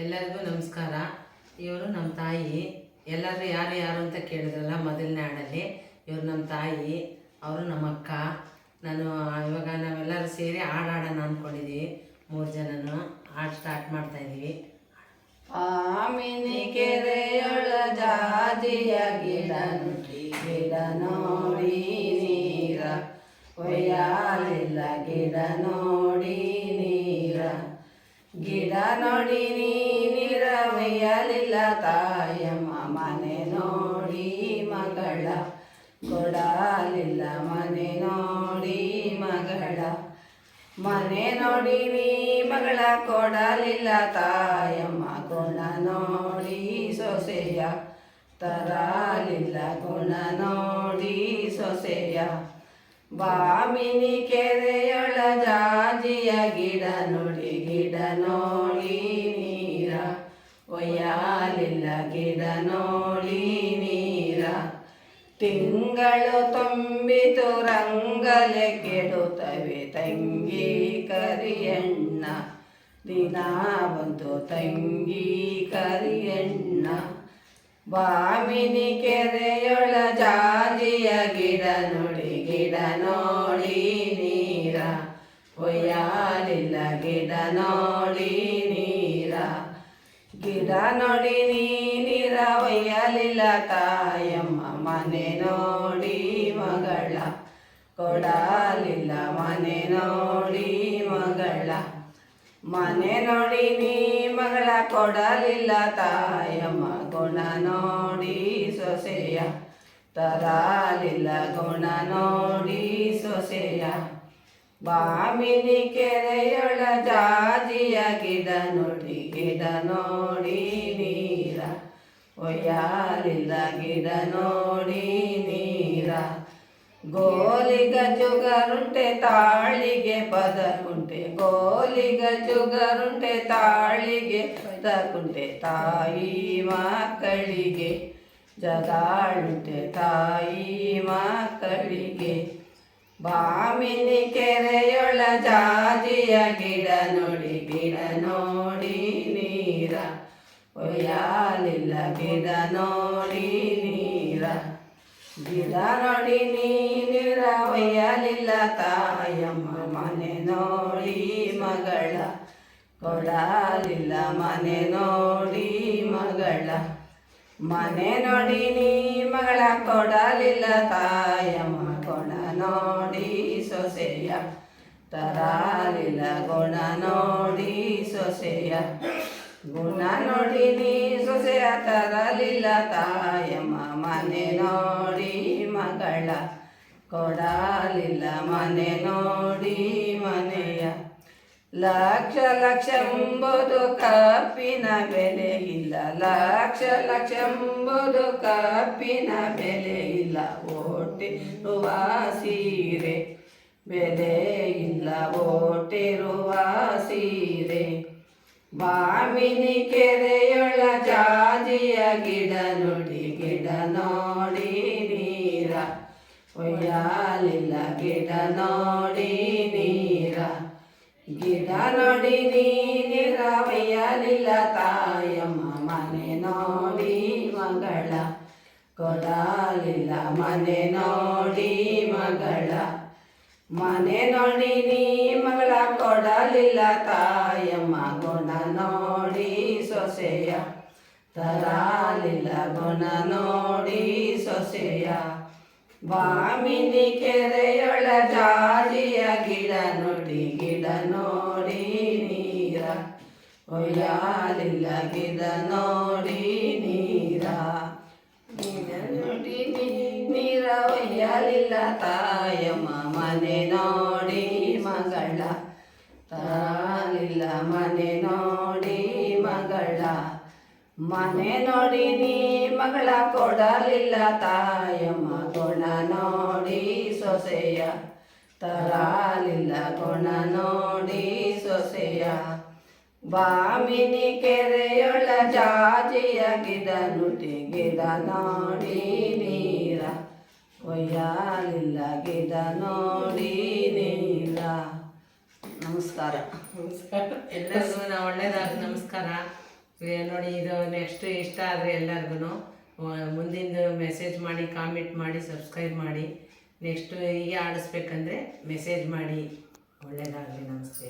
ಎಲ್ಲರಿಗೂ ನಮಸ್ಕಾರ. ಇವರು ನಮ್ಮ ತಾಯಿ. ಎಲ್ಲರೂ ಯಾರು ಯಾರು ಅಂತ ಕೇಳಿದ್ರಲ್ಲ ಮೊದಲನೇ ಹಾಡಲ್ಲಿ, ಇವರು ನಮ್ಮ ತಾಯಿ, ಅವರು ನಮ್ಮ ಅಕ್ಕ. ಇವಾಗ ನಾವೆಲ್ಲರೂ ಸೇರಿ ಹಾಡಾಡೋಣ ಅಂದ್ಕೊಂಡಿದ್ದೀವಿ. 3 ಜನನು ಹಾಡು ಸ್ಟಾರ್ಟ್ ಮಾಡ್ತಾಯಿದ್ದೀವಿ. ಆಮಿನಿ ಕೆರೆಯೊಳ ಜಾಜಿಯ ಗಿಡ ನೋಡಿ ನೀರ ಒಯ್ಯಾಲಿಲ್ಲ, ಗಿಡ ನೋಡಿ ನೀರ, ಗಿಡ ನೋಡಿ ನೀರ ಒಯ್ಯಲಿಲ್ಲ. ತಾಯಮ್ಮ ಮನೆ ನೋಡಿ ಮಗಳ ಕೊಡಲಿಲ್ಲ, ಮನೆ ನೋಡಿ ಮಗಳ, ಮನೆ ನೋಡಿ ನೀ ಮಗಳ ಕೊಡಲಿಲ್ಲ. ತಾಯಮ್ಮ ಗುಣ ನೋಡಿ ಸೊಸೆಯ ತರಲಿಲ್ಲ, ಗುಣ ನೋಡಿ ಸೊಸೆಯ. ಬಾಮಿನಿ ಕೆರೆಯೊಳ ಜಾಜಿಯ ಗಿಡ ನೋಡಿ ನೀರ ಒಯ್ಯಾಲಿಲ್ಲ, ಗಿಡ ನೋಡಿ ನೀರ. ತಿಂಗಳು ತುಂಬಿತು ರಂಗಲೆ ಕೆಡುತ್ತವೆ ತಂಗಿ ಕರಿಯಣ್ಣ, ದಿನ ಬಂತು ತಂಗಿ ಕರಿಯಣ್ಣ. ಬಾಮಿನಿ ಕೆರೆಯೊಳ ಜಾಜಿಯ ಗಿಡ ನೋಡಿ ನೀರ ಒಯ್ಯಾಲಿಲ್ಲ, ಗಿಡ ನೋಡಿ ನೀರ, ಗಿಡ ನೋಡಿ ನೀರ ಒಯ್ಯಲಿಲ್ಲ. ತಾಯಮ್ಮ ಮನೆ ನೋಡಿ ಮಗಳ ಕೊಡಲಿಲ್ಲ, ಮನೆ ನೋಡಿ ಮಗಳ, ಮನೆ ನೋಡಿ ನೀ ಮಗಳ ಕೊಡಲಿಲ್ಲ. ತಾಯಮ್ಮ ಗುಣ ನೋಡಿ ಸೊಸೆಯ ತರಲಿಲ್ಲ, ಗುಣ ನೋಡಿ ಸೊಸೆಯ. ಬಾಮಿನಿ ಕೆರೆಯೊಳ ಜಾಜಿಯ ಗಿಡ ನೋಡಿ ನೀರ ಒಯ್ಯಾಲಿಲ್ಲ, ಗಿಡ ನೋಡಿ ನೀರ. ಗೋಲಿಗ ಜುಗರುಂಟೆ ತಾಳಿಗೆ ಪದಕುಂಟೆ, ಗೋಲಿಗ ಜುಗರುಂಟೆ ತಾಳಿಗೆ ಪದಕುಂಟೆ. ತಾಯಿ ಮಕ್ಕಳಿಗೆ ಜಗಾಳುಂಟೆ, ತಾಯಿ ಮಕ್ಕಳಿಗೆ. ಬಾಮಿನಿ ಕೆರೆಯೊಳ ಜಾಜಿಯ ಗಿಡ ನೋಡಿ ನೀರ ಒಯ್ಯಾಲಿಲ್ಲ, ಗಿಡ ನೋಡಿ ನೀರ, ಗಿಡ ನೋಡಿ ನೀರ ಒಯ್ಯಲಿಲ್ಲ. ತಾಯಮ್ಮ ಮನೆ ನೋಡಿ ಮಗಳ ಕೊಡಲಿಲ್ಲ, ಮನೆ ನೋಡಿ ಮಗಳ, ಮನೆ ನೋಡಿ ನೀ ಮಗಳ ಕೊಡಲಿಲ್ಲ. ತಾಯಮ್ಮ ಗುಣ ನೋಡಿ ಸೊಸೆಯ ತರಲಿಲ್ಲ, ಗುಣ ನೋಡಿ ಸೊಸೆಯ, ಗುಣ ನೋಡಿ ನೀ ಸೊಸೆಯ ತರಲಿಲ್ಲ. ತಾಯಮ್ಮ ಮನೆ ನೋಡಿ ಮಗಳ ಕೊಡಲಿಲ್ಲ, ಮನೆ ನೋಡಿ ಮನೆಯ. ಲಕ್ಷ ಎಂಬುದು ಕಪ್ಪಿನ ಬೆಲೆ ಇಲ್ಲ, ಲಕ್ಷ ಎಂಬುದು ಕಪ್ಪಿನ ಬೆಲೆ ಇಲ್ಲ. ಓಟಿರುವ ಸೀರೆ ಬೆಲೆ ಇಲ್ಲ, ಓಟಿರುವ ಸೀರೆ. ಬಾಮಿನಿ ಕೆರೆಯೊಳ ಜಾಜಿಯ ಗಿಡ ನೋಡಿ ನೀರ ಒಯ್ಯಾಲಿಲ್ಲ, ಗಿಡ ನೋಡಿ ನೀರ, ಗಿಡ ನೋಡಿ ನೀರ ಒಯ್ಯಲಿಲ್ಲ. ತಾಯಮ್ಮ ಮನೆ ನೋಡಿ ಮಗಳ ಕೊಡಲಿಲ್ಲ, ಮನೆ ನೋಡಿ ಮಗಳ, ಮನೆ ನೋಡಿ ನೀ ಮಗಳ ಕೊಡಲಿಲ್ಲ. ತಾಯಮ್ಮ ಗುಣ ನೋಡಿ ಸೊಸೆಯ ತರಲಿಲ್ಲ, ಗುಣ ನೋಡಿ ಸೊಸೆಯ. ಬಾಮಿನಿ ಕೆರೆಯೊಳ ಜಾಜಿಯ ಗಿಡ ನೋಡಿ ನೀರ ಒಯ್ಯಾಲಿಲ್ಲ, ಗಿಡ ನೋಡಿ ನೀರ, ಗಿಡ ನೋಡಿ ನೀರ ಒಯ್ಯಲಿಲ್ಲ. ತಾಯಮ್ಮ ಮನೆ ನೋಡಿ ಮಗಳ ತರಲಿಲ್ಲ, ಮನೆ ನೋಡಿ ಮಗಳ, ಮನೆ ನೋಡಿ ನೀ ಮಗಳ ಕೊಡಲಿಲ್ಲ. ತಾಯಮ್ಮ ಗುಣ ನೋಡಿ ಸೊಸೆಯ ತರಲಿಲ್ಲ, ಗುಣ ನೋಡಿ ಸೊಸೆಯ. ಬಾಮಿನಿ ಕೆರೆಯೊಳ ಜಾಜಿಯ ಗಿಡ ನೋಡಿ ನೀರ ಒಯ್ಯಾಲಿಲ್ಲ, ಗಿಡ ನೋಡಿ ನೀರ. ನಮಸ್ಕಾರ. ಎಲ್ಲರಿಗೂ ನಾವು ಒಳ್ಳೇದಾಗ ನಮಸ್ಕಾರ. ನೋಡಿ ಇದು ನೆಕ್ಸ್ಟ್ ಇಷ್ಟ ಆದರೆ ಎಲ್ಲರಿಗೂ ಮುಂದಿಂದು ಮೆಸೇಜ್ ಮಾಡಿ, ಕಾಮೆಂಟ್ ಮಾಡಿ, ಸಬ್ಸ್ಕ್ರೈಬ್ ಮಾಡಿ. ನೆಕ್ಸ್ಟು ಹೀಗೆ ಆಡಿಸ್ಬೇಕಂದ್ರೆ ಮೆಸೇಜ್ ಮಾಡಿ. ಒಳ್ಳೆಯದಾಗಲಿ. ನಮಸ್ತೆ.